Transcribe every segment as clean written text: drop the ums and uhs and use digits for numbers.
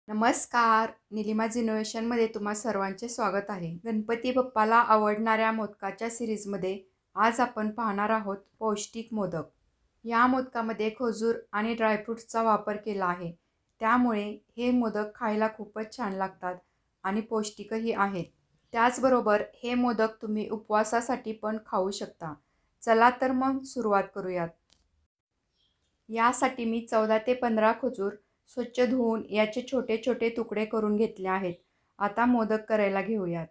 नमस्कार. निलिमाज इनोव्हेशनमध्ये तुम्हा सर्वांचे स्वागत आहे. गणपती बाप्पाला आवडणाऱ्या मोदकाच्या सिरीजमध्ये आज आपण पाहणार आहोत पौष्टिक मोदक. या मोदकामध्ये खजूर आणि ड्रायफ्रूट्सचा वापर केला आहे. त्यामुळे हे मोदक खायला खूपच छान लागतात आणि पौष्टिकही आहेत. त्याचबरोबर हे मोदक तुम्ही उपवासासाठी पण खाऊ शकता. चला तर मग सुरुवात करूयात. यासाठी मी 14 ते 15 खजूर स्वच्छ धुवून याचे छोटे छोटे तुकडे करून घेतले आहेत. आता मोदक करायला घेऊयात.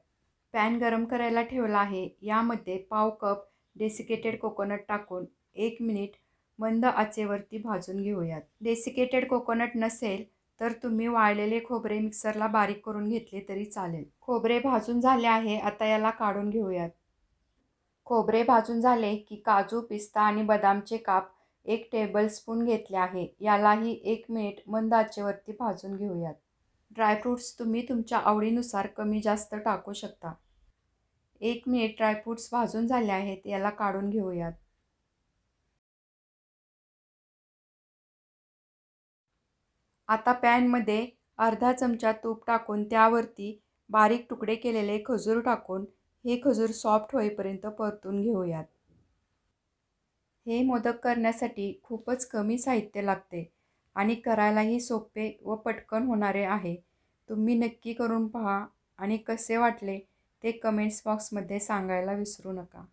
पॅन गरम करायला ठेवला आहे. यामध्ये पाव कप डेसिकेटेड कोकोनट टाकून 1 मिनिट मंद आचेवरती भाजून घेऊयात. डेसिकेटेड कोकोनट नसेल तर तुम्ही वाळलेले खोबरे मिक्सरला बारीक करून घेतले तरी चालेल. खोबरे भाजून झाले आहे. आता याला काढून घेऊयात. खोबरे भाजून झाले की काजू, पिस्ता आणि बदामचे काप 1 टेबलस्पून घेतले आहे. यालाही 1 मिनिट मंद आचेवरती भाजून घेऊयात. ड्रायफ्रूट्स तुम्ही तुमच्या आवडीनुसार कमी जास्त टाकू शकता. 1 मिनिट ड्रायफ्रूट्स भाजून झाले आहेत. याला काढून घेऊयात. आता पॅनमध्ये अर्धा चमचा तूप टाकून त्यावरती बारीक तुकडे केलेले खजूर टाकून हे खजूर सॉफ्ट होईपर्यंत परतून घेऊयात. हे मोदक करण्यासाठी खूपच कमी साहित्य लागते आणि करायलाही सोपे व पटकन होणारे आहे. तुम्ही नक्की करून पहा आणि कसे वाटले ते कमेंट्स बॉक्समध्ये सांगायला विसरू नका.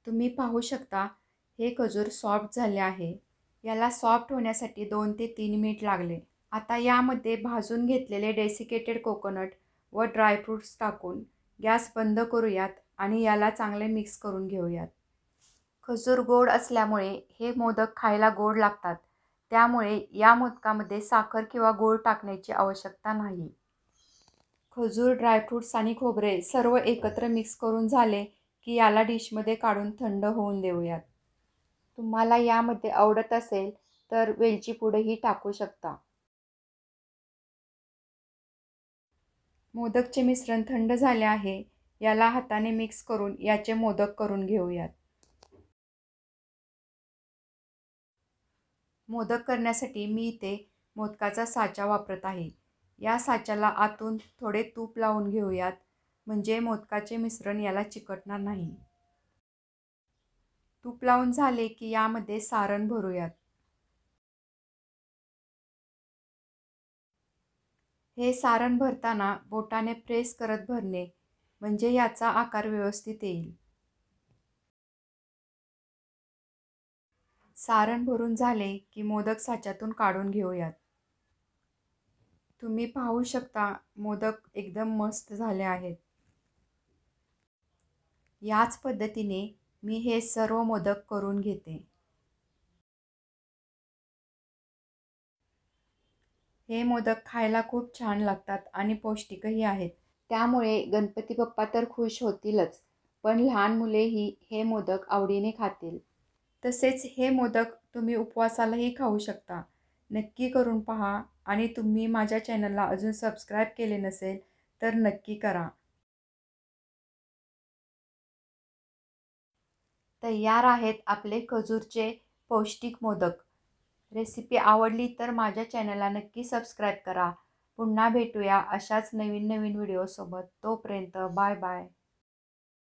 तुम्ही पाहू शकता हे खजूर सॉफ्ट झाले आहे. याला सॉफ्ट होण्यासाठी 2 ते 3 मिनिट लागले. आता यामध्ये भाजून घेतलेले डेसिकेटेड कोकोनट व ड्रायफ्रूट्स टाकून गॅस बंद करूयात आणि याला चांगले मिक्स करून घेऊयात. खजूर गोड असल्यामुळे हे मोदक खायला गोड लागतात. त्यामुळे या मोदकामध्ये साखर किंवा गूळ टाकण्याची आवश्यकता नाही. खजूर, ड्रायफ्रूट्स आणि खोबरे सर्व एकत्र मिक्स करून झाले की याला डिशमध्ये काढून थंड होऊन देऊयात. तुम्हाला यामध्ये आवडत असेल तर वेलची पूडही टाकू शकता. मोदकचे मिश्रण थंड झाले आहे. याला हाताने मिक्स करून याचे मोदक करून घेऊयात. मोदक करण्यासाठी मी इथे मोदकाचा साचा वापरत आहे. या साच्याला आतून थोडे तूप लावून घेऊयात म्हणजे मोदकाचे मिश्रण याला चिकटणार नाही. तूप लावून झाले की यामध्ये सारण भरूयात. हे सारण भरताना बोटाने प्रेस करत भरणे म्हणजे याचा आकार व्यवस्थित येईल. सारण भरून झाले की मोदक साच्यातून काढून घेऊयात. तुम्ही पाहू शकता मोदक एकदम मस्त झाले आहेत. याच पद्धतीने मी हे सर्व मोदक करून घेते. हे मोदक खायला खूप छान लागतात आणि पौष्टिकही आहेत. त्यामुळे गणपती बाप्पा तर खुश होतीलच, पण लहान मुलेही हे मोदक आवडीने खातील. तसेच हे मोदक तुम्ही उपवासालाही खाऊ शकता. नक्की करून पहा आणि तुम्ही माझ्या चॅनलला अजून सबस्क्राईब केले नसेल तर नक्की करा. तयार आहेत आपले खजूरचे पौष्टिक मोदक. रेसिपी आवडली तर माझ्या चॅनलला नक्की सबस्क्राईब करा. पुन्हा भेटूया अशाच नवीन नवीन व्हिडिओसोबत. तोपर्यंत बाय बाय.